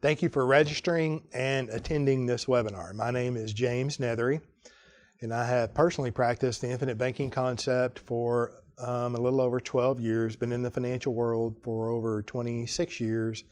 Thank you for registering and attending this webinar. My name is James Neathery, and I have personally practiced the infinite banking concept for a little over 12 years, been in the financial world for over 26 years,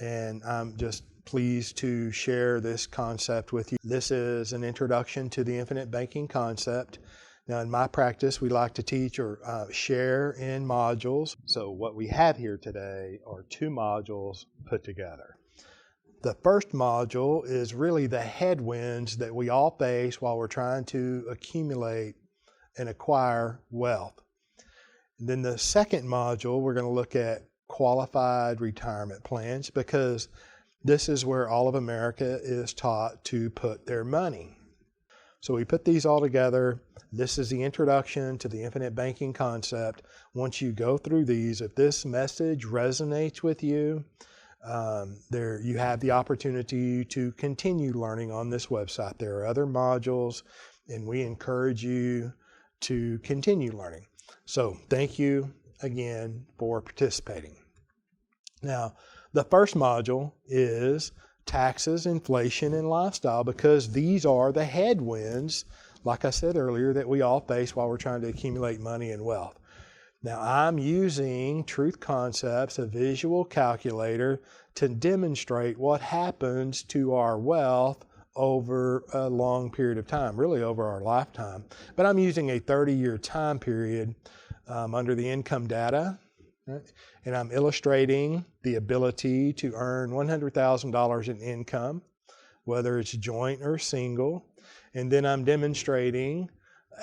and I'm just pleased to share this concept with you. This is an introduction to the infinite banking concept. Now, in my practice, we like to teach or share in modules. So what we have here today are two modules put together. The first module is really the headwinds that we all face while we're trying to accumulate and acquire wealth. And then the second module, we're going to look at qualified retirement plans, because this is where all of America is taught to put their money. So we put these all together. This is the introduction to the infinite banking concept. Once you go through these, if this message resonates with you, you have the opportunity to continue learning on this website. There are other modules, and we encourage you to continue learning. So thank you again for participating. Now, the first module is taxes, inflation, and lifestyle, because these are the headwinds, like I said earlier, that we all face while we're trying to accumulate money and wealth. Now, I'm using Truth Concepts, a visual calculator, to demonstrate what happens to our wealth over a long period of time, really over our lifetime. But I'm using a 30-year time period under the income data. Right? And I'm illustrating the ability to earn $100,000 in income, whether it's joint or single. And then I'm demonstrating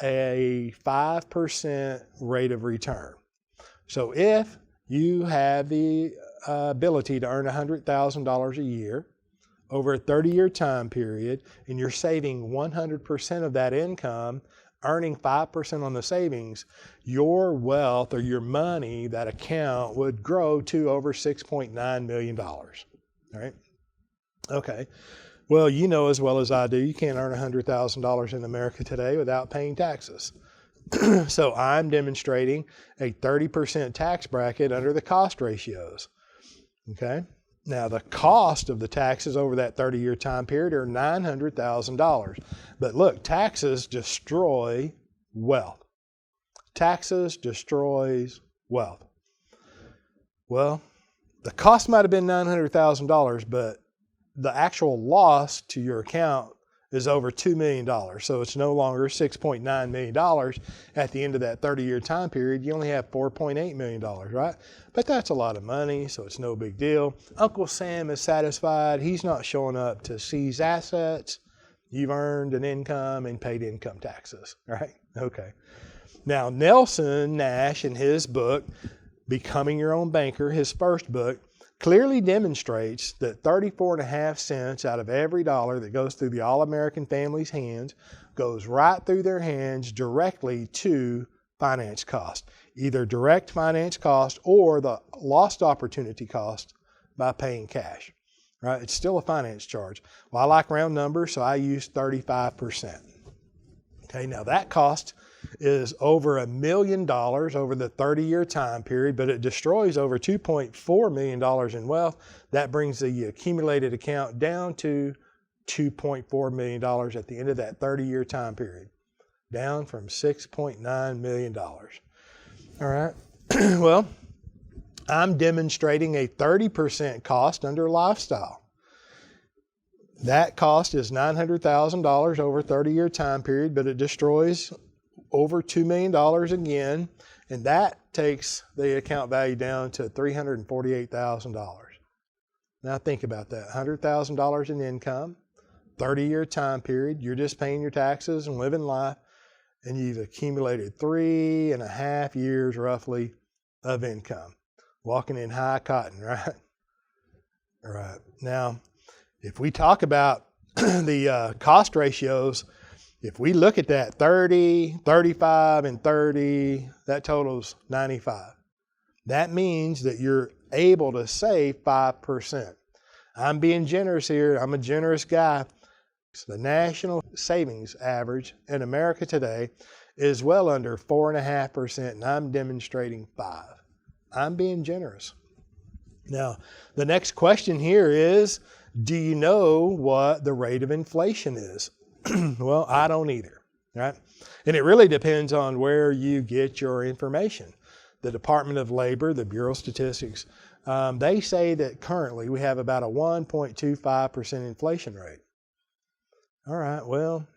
a 5% rate of return. So if you have the ability to earn $100,000 a year over a 30-year time period, and you're saving 100% of that income, earning 5% on the savings, your wealth or your money, that account, would grow to over $6.9 million. All right? Okay. Well, you know as well as I do, you can't earn $100,000 in America today without paying taxes. So I'm demonstrating a 30% tax bracket under the cost ratios. Okay. Now, the cost of the taxes over that 30-year time period are $900,000. But look, taxes destroy wealth. Taxes destroys wealth. Well, the cost might have been $900,000, but the actual loss to your account is over $2 million. So it's no longer $6.9 million at the end of that 30-year time period. You only have $4.8 million, right? But that's a lot of money, so it's no big deal. Uncle Sam is satisfied. He's not showing up to seize assets. You've earned an income and paid income taxes, right? Okay. Now, Nelson Nash, in his book, Becoming Your Own Banker, his first book, clearly demonstrates that 34.5 cents out of every dollar that goes through the all-American family's hands goes right through their hands directly to finance cost, either direct finance cost or the lost opportunity cost by paying cash. Right? It's still a finance charge. Well, I like round numbers, so I use 35%. Okay, now that cost is over $1 million over the 30-year time period, but it destroys over $2.4 million in wealth. That brings the accumulated account down to $2.4 million at the end of that 30-year time period, down from $6.9 million. All right. Well, I'm demonstrating a 30% cost under lifestyle. That cost is $900,000 over a 30-year time period, but it destroys over $2 million again, and that takes the account value down to $348,000. Now think about that, $100,000 in income, 30-year time period, you're just paying your taxes and living life, and you've accumulated 3.5 years roughly of income, walking in high cotton, right? All right. Now, if we talk about the cost ratios, if we look at that 30, 35, and 30, that totals 95. That means that you're able to save 5%. I'm being generous here. I'm a generous guy. The national savings average in America today is well under 4.5%, and I'm demonstrating 5. I'm being generous. Now, the next question here is, do you know what the rate of inflation is? Well, I don't either, right? And it really depends on where you get your information. The Department of Labor, the Bureau of Statistics, they say that currently we have about a 1.25% inflation rate. All right, well,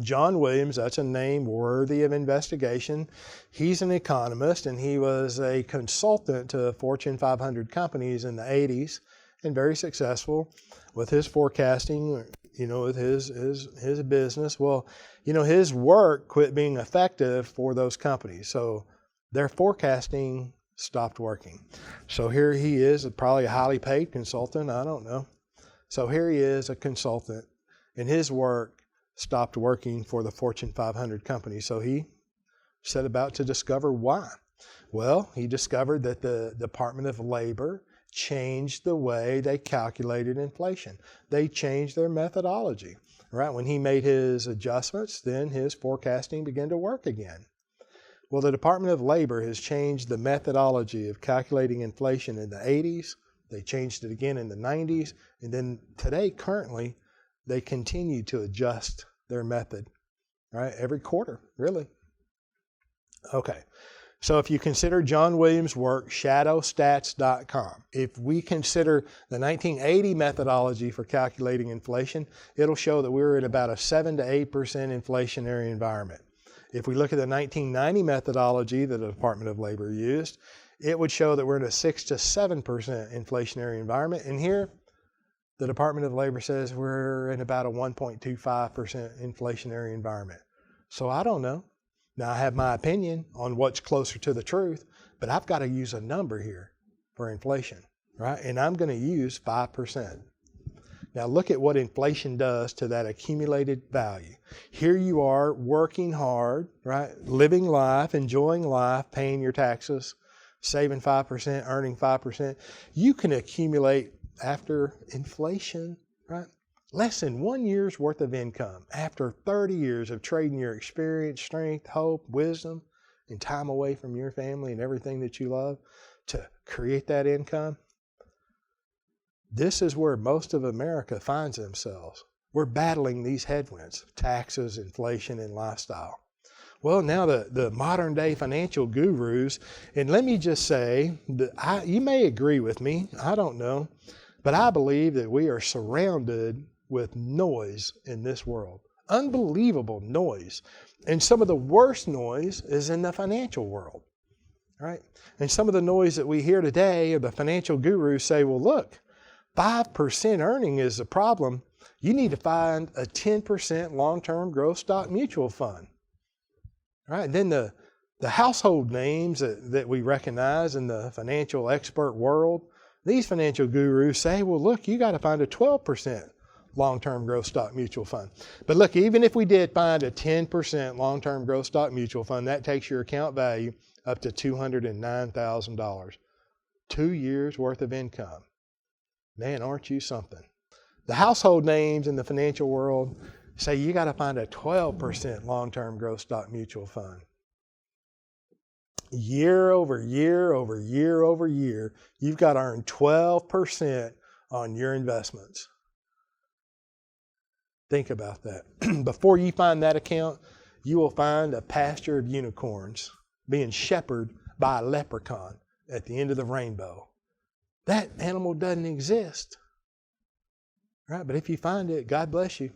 John Williams, that's a name worthy of investigation. He's an economist, and he was a consultant to Fortune 500 companies in the 80s and very successful with his forecasting, with his business. Well, his work quit being effective for those companies. So their forecasting stopped working. So here he is, probably a highly paid consultant, I don't know. So here he is, a consultant, and his work stopped working for the Fortune 500 company. So he set about to discover why. Well, he discovered that the Department of Labor changed the way they calculated inflation. They changed their methodology, right? When he made his adjustments, then his forecasting began to work again. Well, the Department of Labor has changed the methodology of calculating inflation in the 80s. They changed it again in the 90s. And then today, currently, they continue to adjust their method, right? Every quarter, really. Okay. So if you consider John Williams' work, shadowstats.com, if we consider the 1980 methodology for calculating inflation, it'll show that we're in about a 7 to 8% inflationary environment. If we look at the 1990 methodology that the Department of Labor used, it would show that we're in a 6 to 7% inflationary environment. And here, the Department of Labor says we're in about a 1.25% inflationary environment. So I don't know. Now, I have my opinion on what's closer to the truth, but I've got to use a number here for inflation, right? And I'm going to use 5%. Now, look at what inflation does to that accumulated value. Here you are working hard, right? Living life, enjoying life, paying your taxes, saving 5%, earning 5%. You can accumulate after inflation, right? Less than 1 year's worth of income after 30 years of trading your experience, strength, hope, wisdom, and time away from your family and everything that you love to create that income. This is where most of America finds themselves. We're battling these headwinds, taxes, inflation, and lifestyle. Well, now the modern day financial gurus, and let me just say, that you may agree with me, I don't know, but I believe that we are surrounded with noise in this world. Unbelievable noise. And some of the worst noise is in the financial world, right? And some of the noise that we hear today, the financial gurus say, well, look, 5% earning is the problem. You need to find a 10% long-term growth stock mutual fund, right? And then the household names that we recognize in the financial expert world, these financial gurus say, well, look, you got to find a 12% long-term growth stock mutual fund. But look, even if we did find a 10% long-term growth stock mutual fund, that takes your account value up to $209,000. 2 years worth of income. Man, aren't you something? The household names in the financial world say you got to find a 12% long-term growth stock mutual fund. Year over year over year over year, you've got to earn 12% on your investments. Think about that. Before you find that account, you will find a pasture of unicorns being shepherded by a leprechaun at the end of the rainbow. That animal doesn't exist, right? But if you find it, God bless you.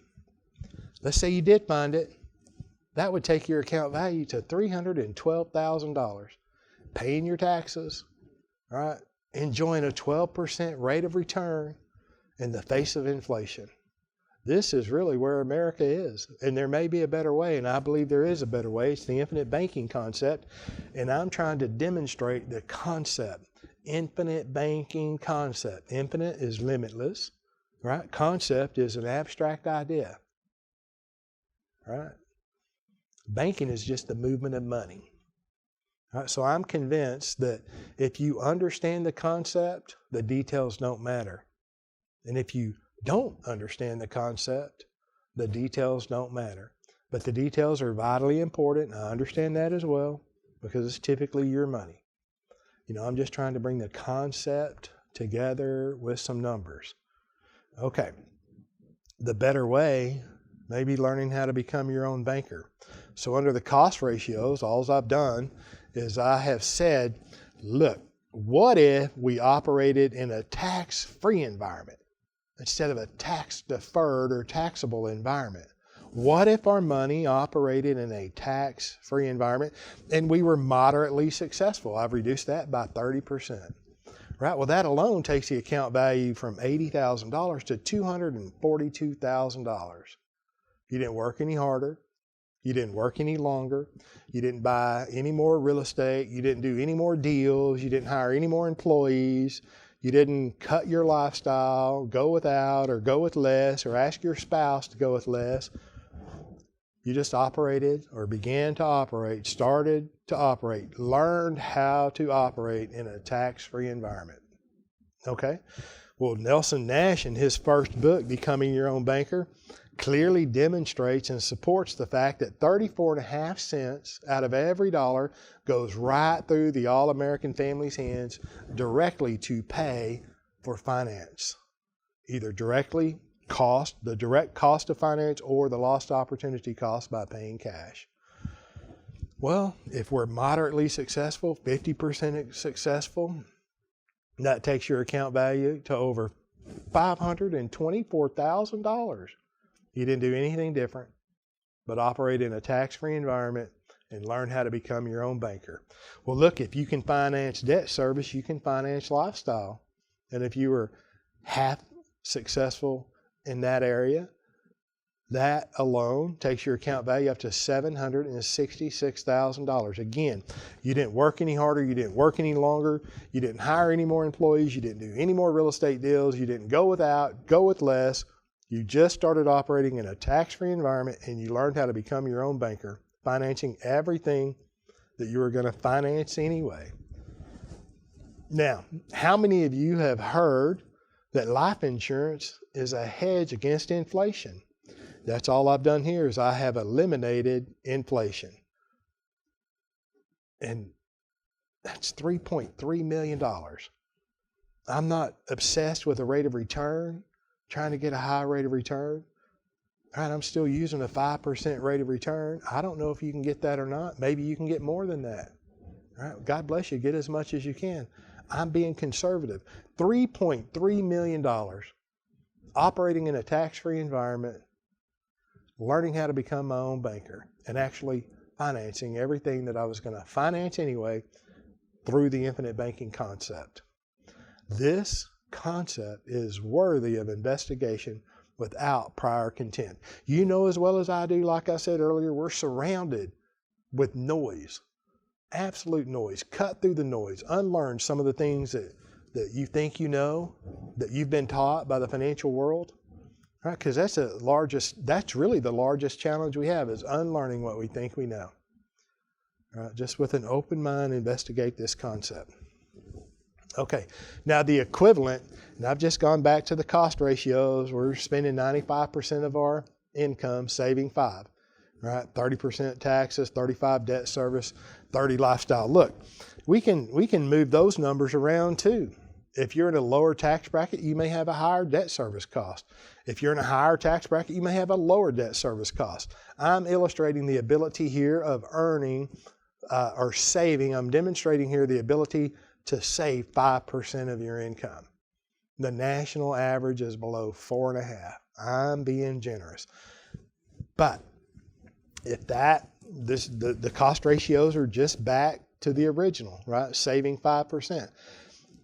Let's say you did find it. That would take your account value to $312,000. Paying your taxes, right? Enjoying a 12% rate of return in the face of inflation. This is really where America is. And there may be a better way, and I believe there is a better way. It's the infinite banking concept. And I'm trying to demonstrate the concept. Infinite banking concept. Infinite is limitless, right? Concept is an abstract idea, right? Banking is just the movement of money. Right? So I'm convinced that if you understand the concept, the details don't matter. And if you don't understand the concept, the details don't matter. But the details are vitally important. I understand that as well, because it's typically your money. I'm just trying to bring the concept together with some numbers. Okay. The better way, maybe learning how to become your own banker. So under the cost ratios, all I've done is I have said, look, what if we operated in a tax-free environment instead of a tax-deferred or taxable environment? What if our money operated in a tax-free environment and we were moderately successful? I've reduced that by 30%. Right? Well, that alone takes the account value from $80,000 to $242,000. You didn't work any harder. You didn't work any longer. You didn't buy any more real estate. You didn't do any more deals. You didn't hire any more employees. You didn't cut your lifestyle, go without or go with less, or ask your spouse to go with less. You just operated or began to operate, started to operate, learned how to operate in a tax-free environment. Okay? Well, Nelson Nash, in his first book, Becoming Your Own Banker, clearly demonstrates and supports the fact that 34.5 cents out of every dollar goes right through the all-American family's hands directly to pay for finance. Either directly the direct cost of finance, or the lost opportunity cost by paying cash. Well, if we're moderately successful, 50% successful, that takes your account value to over $524,000. You didn't do anything different but operate in a tax-free environment and learn how to become your own banker. Well, look, if you can finance debt service, you can finance lifestyle. And if you were half successful in that area, that alone takes your account value up to $766,000. Again, you didn't work any harder, you didn't work any longer, you didn't hire any more employees, you didn't do any more real estate deals, you didn't go without, go with less. You just started operating in a tax-free environment and you learned how to become your own banker, financing everything that you were going to finance anyway. Now, how many of you have heard that life insurance is a hedge against inflation? That's all I've done here is I have eliminated inflation. And that's $3.3 million. I'm not obsessed with a rate of return, trying to get a high rate of return. All right, I'm still using a 5% rate of return. I don't know if you can get that or not. Maybe you can get more than that. All right, God bless you. Get as much as you can. I'm being conservative. $3.3 million operating in a tax-free environment, learning how to become my own banker, and actually financing everything that I was going to finance anyway through the infinite banking concept. This concept is worthy of investigation without prior content. You know as well as I do, like I said earlier, we're surrounded with noise, absolute noise. Cut through the noise, unlearn some of the things that you think you know, that you've been taught by the financial world. Right? Because that's really the largest challenge we have, is unlearning what we think we know. Right? Just with an open mind, investigate this concept. Okay, now the equivalent, and I've just gone back to the cost ratios. We're spending 95% of our income, saving 5%. Right? 30% taxes, 35% debt service, 30% lifestyle. Look, we can move those numbers around too. If you're in a lower tax bracket, you may have a higher debt service cost. If you're in a higher tax bracket, you may have a lower debt service cost. I'm illustrating the ability here of earning or saving. I'm demonstrating here the ability to save 5% of your income. The national average is below 4.5%. I'm being generous. But if the cost ratios are just back to the original, right? Saving 5%.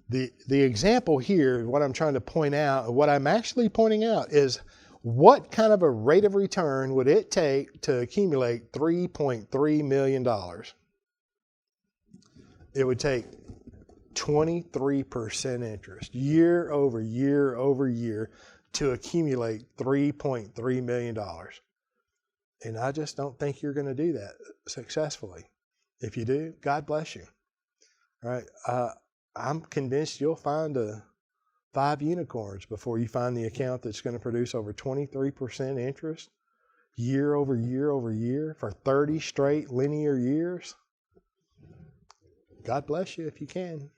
The example here, what I'm trying to point out, what I'm actually pointing out is what kind of a rate of return would it take to accumulate $3.3 million? It would take 23% interest year over year over year to accumulate $3.3 million. And I just don't think you're going to do that successfully. If you do, God bless you. All right. I'm convinced you'll find 5 unicorns before you find the account that's going to produce over 23% interest year over year over year for 30 straight linear years. God bless you if you can.